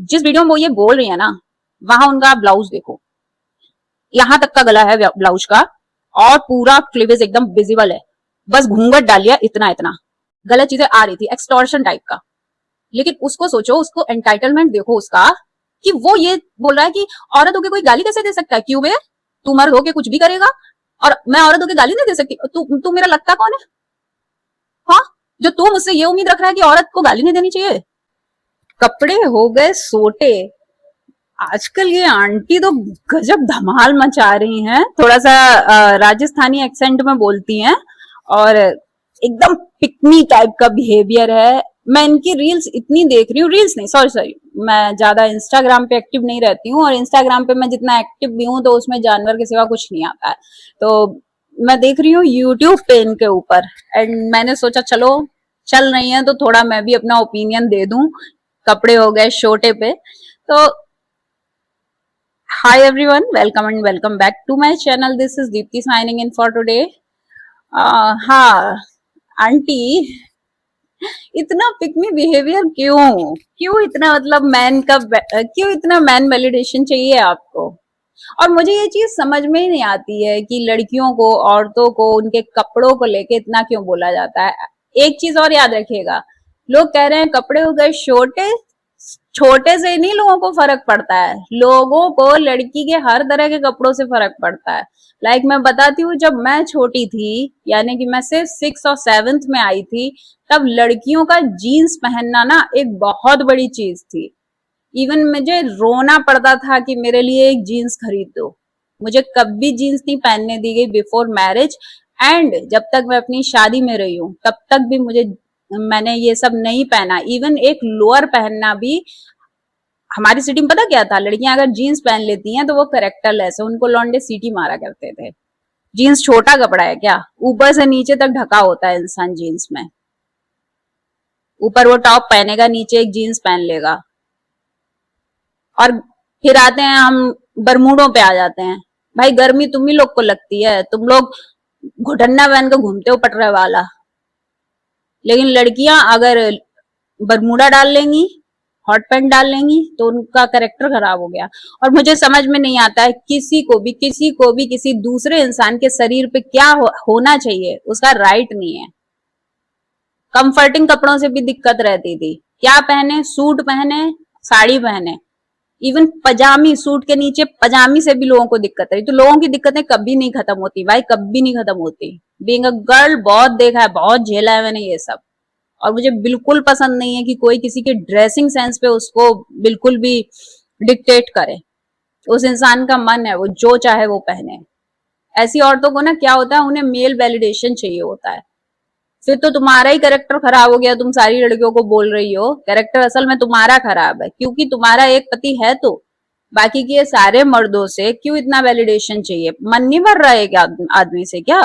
जिस वीडियो में वो ये बोल रही है ना, वहां उनका ब्लाउज देखो, यहां तक का गला है ब्लाउज का, और पूरा क्लीवेज एकदम विजिबल है, बस घूंघट डालिया इतना इतना, गलत चीजें आ रही थी, एक्सटॉर्शन टाइप का। लेकिन उसको सोचो, उसको एंटाइटलमेंट देखो उसका, कि वो ये बोल रहा है कि औरत होके कोई गाली कैसे दे सकता है, क्यों बे, तू मर्द होके कुछ भी करेगा और मैं औरत होके गाली नहीं दे सकती, तू मेरा लगता कौन है, हाँ, जो तू मुझसे ये उम्मीद रख रहा है कि औरत को गाली नहीं देनी चाहिए। कपड़े हो गए सोटे, आजकल ये आंटी तो गजब धमाल मचा रही हैं, थोड़ा सा राजस्थानी एक्सेंट में बोलती हैं, और एकदम पिकनी टाइप का बिहेवियर है। मैं इनकी रील्स इतनी देख रही हूँ, रील्स नहीं, सॉरी सॉरी, मैं ज्यादा इंस्टाग्राम पे एक्टिव नहीं रहती हूँ, और इंस्टाग्राम पे मैं जितना एक्टिव भी हूँ तो उसमें जानवर के सिवा कुछ नहीं आता है, तो मैं देख रही हूँ यूट्यूब पे इनके ऊपर, एंड मैंने सोचा चलो चल रही है तो थोड़ा मैं भी अपना ओपिनियन दे दूं। कपड़े हो गए छोटे पे, तो hi everyone, welcome and welcome back to my channel. This is Deepti signing in for today. हाँ आंटी, इतना पिकमी बिहेवियर क्यों, क्यों इतना मतलब मैन का, क्यों इतना मैन वैलिडेशन चाहिए आपको। और मुझे ये चीज समझ में ही नहीं आती है कि लड़कियों को, औरतों को उनके कपड़ों को लेके इतना क्यों बोला जाता है। एक चीज और याद रखिएगा, लोग कह रहे हैं कपड़े हो गए छोटे, छोटे से नहीं लोगों को फर्क पड़ता है, लोगों को लड़की के हर तरह के कपड़ों से फर्क पड़ता है। लाइक मैं बताती हूँ, जब मैं छोटी थी, यानी कि मैं सिर्फ 6 और 7th में आई थी, तब लड़कियों का जीन्स पहनना ना एक बहुत बड़ी चीज थी। इवन मुझे रोना पड़ता था कि मेरे लिए एक जीन्स खरीद दो। मुझे कभी जीन्स नहीं पहनने दी गई बिफोर मैरिज, एंड जब तक मैं अपनी शादी में रही हूँ तब तक भी मैंने ये सब नहीं पहना। इवन एक लोअर पहनना भी, हमारी सिटी में पता क्या था, लड़कियां अगर जीन्स पहन लेती हैं तो वो करेक्टर लेस है, उनको लौंडे सीटी मारा करते थे। जीन्स छोटा कपड़ा है क्या, ऊपर से नीचे तक ढका होता है इंसान जीन्स में, ऊपर वो टॉप पहनेगा, नीचे एक जीन्स पहन लेगा। और फिर आते हैं हम बरमूडों पे आ जाते हैं, भाई गर्मी तुम ही लोग को लगती है, तुम लोग घुटन्ना पहन के घूमते हो पटरे वाला, लेकिन लड़कियां अगर बरमूडा डाल लेंगी, हॉट पैंट डाल लेंगी तो उनका करेक्टर खराब हो गया। और मुझे समझ में नहीं आता है, किसी को भी किसी दूसरे इंसान के शरीर पे क्या होना चाहिए उसका राइट नहीं है। कंफर्टिंग कपड़ों से भी दिक्कत रहती थी, क्या पहने, सूट पहने, साड़ी पहने, इवन पजामी, सूट के नीचे पजामी से भी लोगों को दिक्कत रही। तो लोगों की दिक्कतें कभी नहीं खत्म होती भाई, कभी नहीं खत्म होती। बीइंग अ गर्ल बहुत देखा है, बहुत झेला है मैंने ये सब, और मुझे बिल्कुल पसंद नहीं है कि कोई किसी के ड्रेसिंग सेंस पे उसको बिल्कुल भी डिक्टेट करे। उस इंसान का मन है, वो जो चाहे वो पहने। ऐसी औरतों को ना क्या होता है, उन्हें मेल वैलिडेशन चाहिए होता है। फिर तो तुम्हारा ही कैरेक्टर खराब हो गया, तुम सारी लड़कियों को बोल रही हो कैरेक्टर असल में तुम्हारा खराब है, क्योंकि तुम्हारा एक पति है तो बाकी के सारे मर्दों से क्यों इतना वैलिडेशन चाहिए। मन नहीं भर रहा है क्या आदमी से क्या।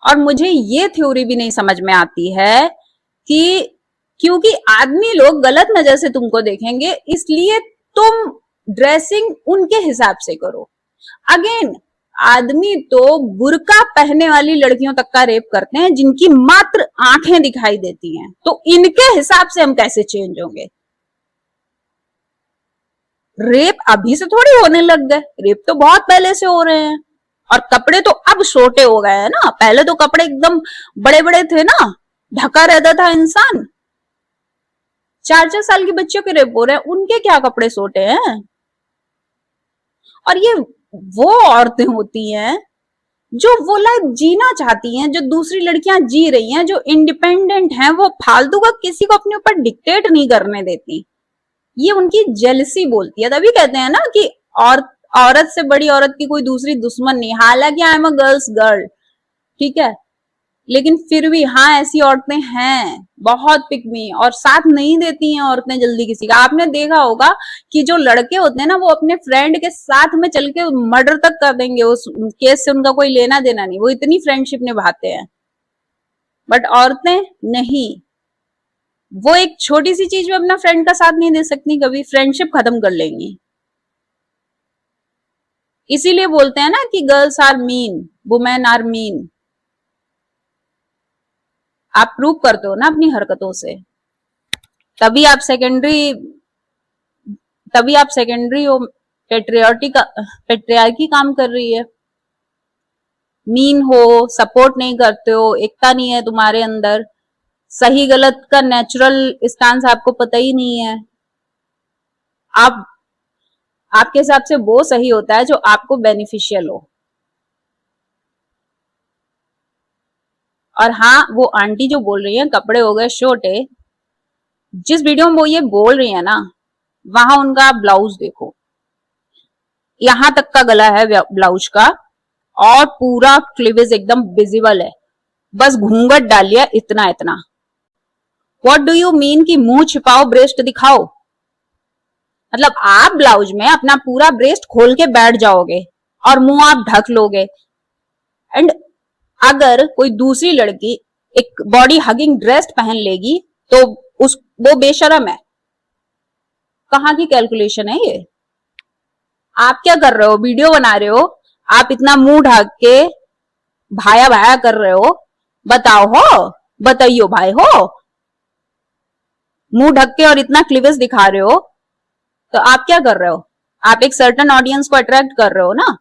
और मुझे ये थ्योरी भी नहीं समझ में आती है कि क्योंकि आदमी लोग गलत नजर से तुमको देखेंगे इसलिए तुम ड्रेसिंग उनके हिसाब से करो। अगेन, आदमी तो बुर्का पहनने वाली लड़कियों तक का रेप करते हैं जिनकी मात्र आंखें दिखाई देती हैं, तो इनके हिसाब से हम कैसे चेंज होंगे। रेप अभी से थोड़ी होने लग गए, रेप तो बहुत पहले से हो रहे हैं। और कपड़े तो अब छोटे हो गए हैं ना, पहले तो कपड़े एकदम बड़े बड़े थे ना, ढका रहता था इंसान। 4-4 साल के बच्चों के रेप हो रहे हैं, उनके क्या कपड़े छोटे हैं। और ये वो औरतें होती हैं जो वो लाइफ जीना चाहती हैं, जो दूसरी लड़कियां जी रही हैं, जो इंडिपेंडेंट हैं, वो फालतू का किसी को अपने ऊपर डिक्टेट नहीं करने देती। ये उनकी जेलसी बोलती है, तभी कहते हैं ना कि और औरत से बड़ी औरत की कोई दूसरी दुश्मन नहीं। हालांकि आई एम अ गर्ल्स गर्ल, ठीक है, लेकिन फिर भी हाँ, ऐसी औरतें हैं बहुत पिकमी, और साथ नहीं देती हैं औरतें जल्दी किसी का। आपने देखा होगा कि जो लड़के होते हैं ना, वो अपने फ्रेंड के साथ में चल के मर्डर तक कर देंगे, उस केस से उनका कोई लेना देना नहीं, वो इतनी फ्रेंडशिप निभाते हैं। बट औरतें नहीं, वो एक छोटी सी चीज में अपना फ्रेंड का साथ नहीं दे सकती, कभी फ्रेंडशिप खत्म कर लेंगी। इसीलिए बोलते हैं ना कि girls are mean, women are mean. आप प्रूव करते हो ना अपनी हरकतों से। तभी आप सेकेंडरी तभी आप सेकेंडरी हो, पेट्रियार्की काम कर रही है। मीन हो, सपोर्ट नहीं करते हो, एकता नहीं है तुम्हारे अंदर, सही गलत का नेचुरल स्टांस आपको पता ही नहीं है। आप आपके हिसाब से वो सही होता है जो आपको बेनिफिशियल हो। और हाँ, वो आंटी जो बोल रही है कपड़े हो गए छोटे, जिस वीडियो में वो ये बोल रही है ना, वहां उनका आप ब्लाउज देखो, यहां तक का गला है ब्लाउज का, और पूरा क्लीवेज एकदम विजिबल है। बस घूंघट डालिए इतना इतना। व्हाट डू यू मीन कि मुंह छिपाओ ब्रेस्ट दिखाओ? मतलब आप ब्लाउज में अपना पूरा ब्रेस्ट खोल के बैठ जाओगे और मुंह आप ढक लोगे। एंड अगर कोई दूसरी लड़की एक बॉडी हगिंग ड्रेस पहन लेगी तो उस वो बेशरम है। कहाँ की कैलकुलेशन है ये? आप क्या कर रहे हो? वीडियो बना रहे हो, आप इतना मुंह ढक के भाया भाया कर रहे हो। बताओ हो, बताइयो भाई हो, मुंह ढक के और इतना क्लीवेज दिखा रहे हो, तो आप क्या कर रहे हो? आप एक सर्टन ऑडियंस को अट्रैक्ट कर रहे हो ना,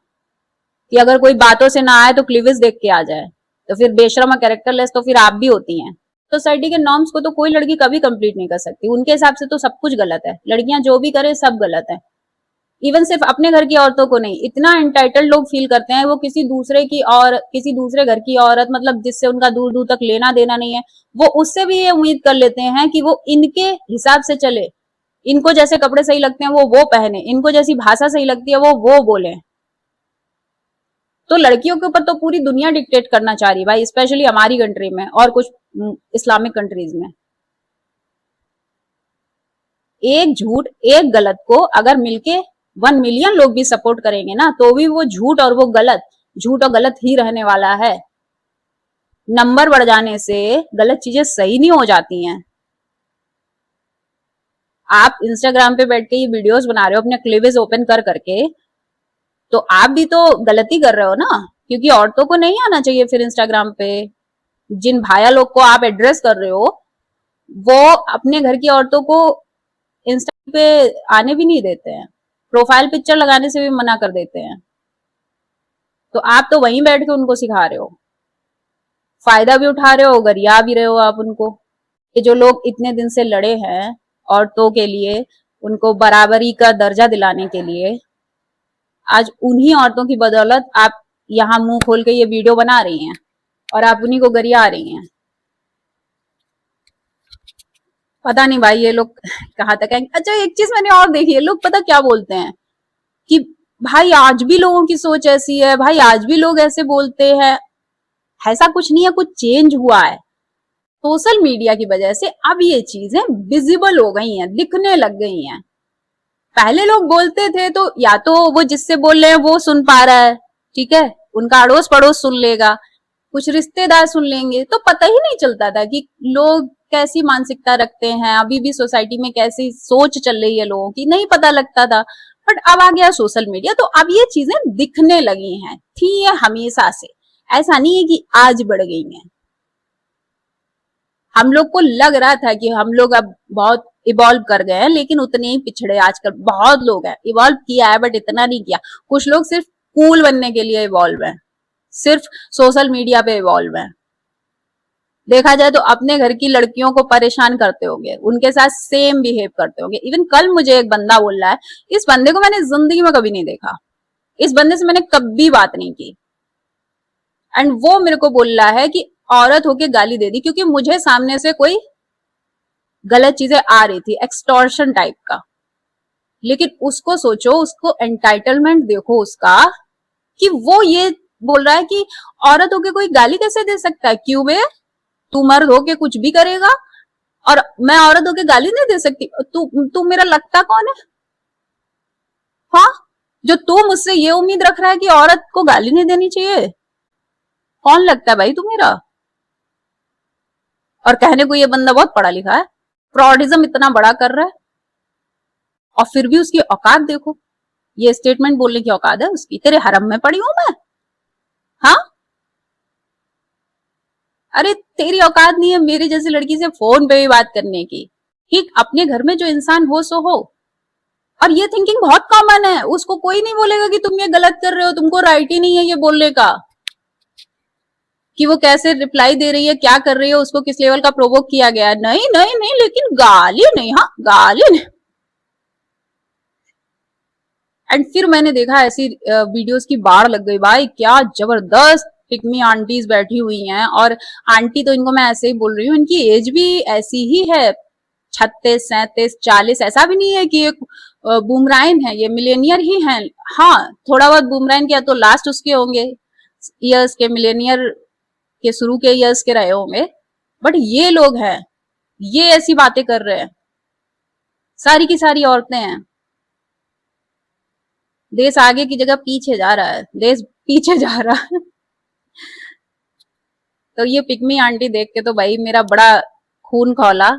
कि अगर कोई बातों से ना आए तो क्लीवेज देख के आ जाए। तो फिर बेशरम और कैरेक्टरलेस तो फिर आप भी होती हैं। सोसाइटी के नॉर्म्स को तो कोई लड़की कभी कंप्लीट नहीं कर सकती। उनके हिसाब से तो सब कुछ गलत है, लड़कियां जो भी करे सब गलत है। इवन सिर्फ अपने घर की औरतों को नहीं, इतना एंटाइटल्ड लोग फील करते हैं, वो किसी दूसरे घर की औरत, मतलब जिससे उनका दूर दूर तक लेना देना नहीं है, वो उससे भी ये उम्मीद कर लेते हैं कि वो इनके हिसाब से चले, इनको जैसे कपड़े सही लगते हैं वो पहने, इनको जैसी भाषा सही लगती है वो बोले। तो लड़कियों के ऊपर तो पूरी दुनिया डिक्टेट करना चाह रही है भाई, स्पेशली हमारी कंट्री में और कुछ इस्लामिक कंट्रीज में। एक झूठ एक गलत को अगर मिलके 1 मिलियन लोग भी सपोर्ट करेंगे ना, तो भी वो झूठ और गलत ही रहने वाला है। नंबर बढ़ जाने से गलत चीजें सही नहीं हो जाती हैं। आप इंस्टाग्राम पे बैठ के ये वीडियोस बना रहे हो अपने क्लीवेज ओपन कर करके, तो आप भी तो गलती कर रहे हो ना, क्योंकि औरतों को नहीं आना चाहिए फिर इंस्टाग्राम पे। जिन भाया लोग को आप एड्रेस कर रहे हो, वो अपने घर की औरतों को इंस्टा पे आने भी नहीं देते हैं, प्रोफाइल पिक्चर लगाने से भी मना कर देते हैं। तो आप तो वहीं बैठ के उनको सिखा रहे हो, फायदा भी उठा रहे हो, गरिया भी रहे हो आप उनको। ये जो लोग इतने दिन से लड़े हैं औरतों के लिए, उनको बराबरी का दर्जा दिलाने के लिए, आज उन्हीं औरतों की बदौलत आप यहाँ मुंह खोल के ये वीडियो बना रही हैं और आप उन्हीं को गरिया रही हैं। पता नहीं भाई ये लोग कहाँ तक आएंगे। अच्छा, एक चीज मैंने और देखी है, लोग पता क्या बोलते हैं कि भाई आज भी लोगों की सोच ऐसी है, भाई आज भी लोग ऐसे बोलते हैं। ऐसा कुछ नहीं है, कुछ चेंज हुआ है सोशल मीडिया की वजह से। अब ये चीजें विजिबल हो गई हैं, दिखने लग गई हैं। पहले लोग बोलते थे तो या तो वो जिससे बोल रहे हैं वो सुन पा रहा है, ठीक है, उनका अड़ोस पड़ोस सुन लेगा, कुछ रिश्तेदार सुन लेंगे, तो पता ही नहीं चलता था कि लोग कैसी मानसिकता रखते हैं, अभी भी सोसाइटी में कैसी सोच चल रही है लोगों की, नहीं पता लगता था। बट अब आ गया सोशल मीडिया, तो अब ये चीजें दिखने लगी हैं। थी ये हमेशा से, ऐसा नहीं है कि आज बढ़ गई हैं। हम लोग को लग रहा था कि हम लोग अब बहुत इवॉल्व कर गए हैं, लेकिन उतने ही पिछड़े आजकल बहुत लोग हैं। इवॉल्व किया है बट इतना नहीं किया। कुछ लोग सिर्फ कूल बनने के लिए इवॉल्व है, सिर्फ सोशल मीडिया पे इवॉल्व है। देखा जाए तो अपने घर की लड़कियों को परेशान करते होंगे, उनके साथ सेम बिहेव करते होंगे। इवन कल मुझे एक बंदा बोल रहा है, इस बंदे को मैंने जिंदगी में कभी नहीं देखा, इस बंदे से मैंने कभी बात नहीं की, एंड वो मेरे को बोल रहा है कि औरत होके गाली दे दी क्योंकि मुझे सामने से कोई गलत चीजें आ रही थी, एक्सटॉर्शन टाइप का। लेकिन उसको सोचो, उसको एंटाइटलमेंट देखो उसका, कि वो ये बोल रहा है कि औरत होके कोई गाली कैसे दे सकता है? क्यों बे, तू मर्द होके कुछ भी करेगा और मैं औरत होके गाली नहीं दे सकती? तू मेरा लगता कौन है? हाँ, जो तू मुझसे ये उम्मीद रख रहा है कि औरत को गाली नहीं देनी चाहिए, कौन लगता है भाई तू मेरा? और कहने को ये बंदा बहुत पढ़ा लिखा है, फ्रॉडिज्म इतना बड़ा कर रहा है, और फिर भी उसकी औकात देखो, ये स्टेटमेंट बोलने की औकात है उसकी। तेरे हरम में पड़ी हूं मैं? हाँ, अरे तेरी औकात नहीं है मेरी जैसी लड़की से फोन पे भी बात करने की। कि अपने घर में जो इंसान हो सो हो। और ये थिंकिंग बहुत कॉमन है, उसको कोई नहीं बोलेगा कि तुम ये गलत कर रहे हो, तुमको राइट ही नहीं है ये बोलने का, कि वो कैसे रिप्लाई दे रही है, क्या कर रही है, उसको किस लेवल का प्रोवोक किया गया है। नहीं नहीं नहीं, लेकिन गाली नहीं, हाँ गाली नहीं। एंड फिर मैंने देखा ऐसी वीडियोस की बाढ़ लग गई भाई, क्या जबरदस्त पिकमी आंटीज बैठी हुई हैं। और आंटी तो इनको मैं ऐसे ही बोल रही हूँ, इनकी एज भी ऐसी ही है, 36 37 40, ऐसा भी नहीं है कि ये बूमराइन है, ये मिलेनियर ही हैं। हाँ थोड़ा बहुत बूमराइन किया तो लास्ट उसके होंगे ईयर्स के, मिलेनियर के शुरू के ईयर्स के रहे होंगे। बट ये लोग हैं, ये ऐसी बातें कर रहे हैं, सारी की सारी औरतें हैं। देश आगे की जगह पीछे जा रहा है, देश पीछे जा रहा है। तो ये पिकमी आंटी देख के तो भाई मेरा बड़ा खून खौला।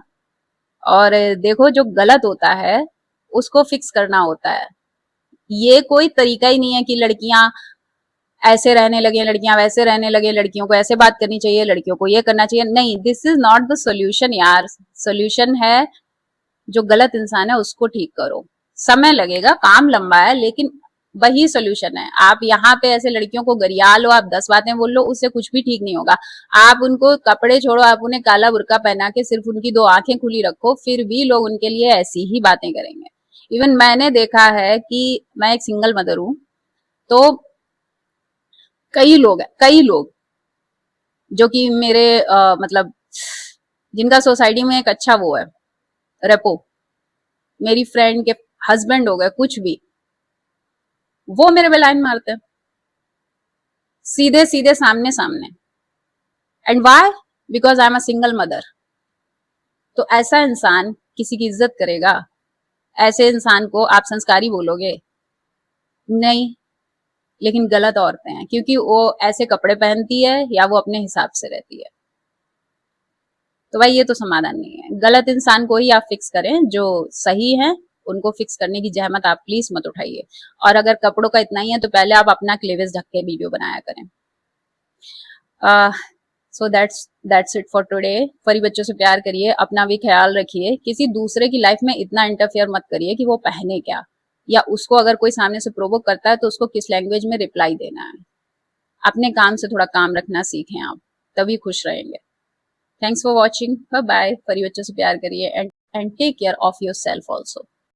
और देखो जो गलत होता है उसको फिक्स करना होता है। ये कोई तरीका ही नहीं है कि लड़कियां ऐसे रहने लगे, लड़कियां वैसे रहने लगे, लड़कियों को ऐसे बात करनी चाहिए, लड़कियों को ये करना चाहिए। नहीं, this is not the solution यार। सोल्यूशन है जो गलत इंसान है उसको ठीक करो। समय लगेगा, काम लंबा है, लेकिन वही सोल्यूशन है। आप यहाँ पे ऐसे लड़कियों को गरिया लो, आप 10 बातें बोल लो, उससे कुछ भी ठीक नहीं होगा। आप उनको कपड़े छोड़ो, आप उन्हें काला बुर्का पहना के सिर्फ उनकी 2 आंखें खुली रखो, फिर भी लोग उनके लिए ऐसी ही बातें करेंगे। इवन मैंने देखा है कि मैं एक सिंगल मदर हूं, तो कई लोग जो कि मेरे मतलब जिनका सोसाइटी में एक अच्छा वो है रेपो, मेरी फ्रेंड के हस्बैंड हो गए कुछ भी, वो मेरे पे लाइन मारते हैं सीधे सीधे सामने सामने। And why? Because I am a single mother. तो ऐसा इंसान किसी की इज्जत करेगा? ऐसे इंसान को आप संस्कारी बोलोगे? नहीं। लेकिन गलत औरतें हैं, क्योंकि वो ऐसे कपड़े पहनती है या वो अपने हिसाब से रहती है। तो भाई ये तो समाधान नहीं है। गलत इंसान को ही आप फिक्स करें, जो सही है उनको फिक्स करने की जहमत आप प्लीज मत उठाइए। और अगर कपड़ों का इतना ही है तो पहले आप अपना क्लेवेज ढक के वीडियो बनाया करें। So that's it for today. फरी बच्चों से प्यार करिए, अपना भी ख्याल रखिए, किसी दूसरे की लाइफ में इतना इंटरफेयर मत करिए कि वो पहने क्या, या उसको अगर कोई सामने से प्रोवोक करता है तो उसको किस लैंग्वेज में रिप्लाई देना है। अपने काम से थोड़ा काम रखना सीखें आप, तभी खुश रहेंगे। Thanks for watching, bye bye. फरी बच्चों से प्यार करिए and take care of yourself also.